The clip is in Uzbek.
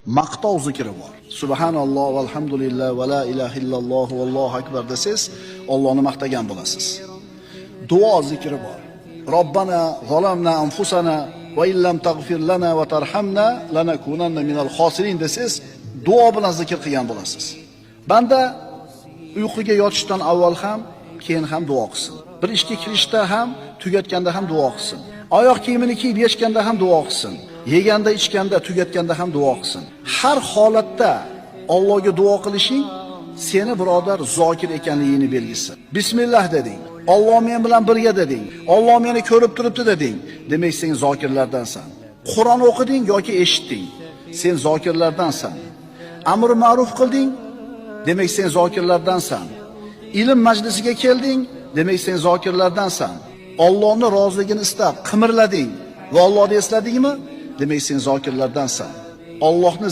Maqtov zikri bor. Subhanalloh valhamdulillah va la ilaha illalloh vallohu akbar desiz, Allohni maqtagan bo'lasiz. Duo zikri bor. Robbana zalamna anfusana va illam taghfir lana va tarhamna lanakunanna minal khosirin desiz, duo bilan zikr qilgan bo'lasiz. Banda uyquga yotishdan avval ham, keyin ham duo qilsin. Bir ishga kirishda ham, tugatganda ham duo qilsin. Oyoq kiyimini kiyib yechganda ham duo qilsin. Yeganda, ichganda, tugatganda ham duo qilsin. Har holatda Allohga duo qilishing seni birodar zokir ekanligini belgisi. Bismillah deding. Alloh men bilan birga deding. Alloh meni ko'rib turibdi deding. Demak sen zokirlardansan. Qur'on o'qiding yoki eshitding. Sen zokirlardansan. Amr ma'ruf qilding. Demak sen zokirlardansan. Ilm majlisiga kelding. Demak sen zokirlardansan. Allohning roziligini istab qimirlading va Allohni esladingmi? Demak sen zokirlardansan. Allohni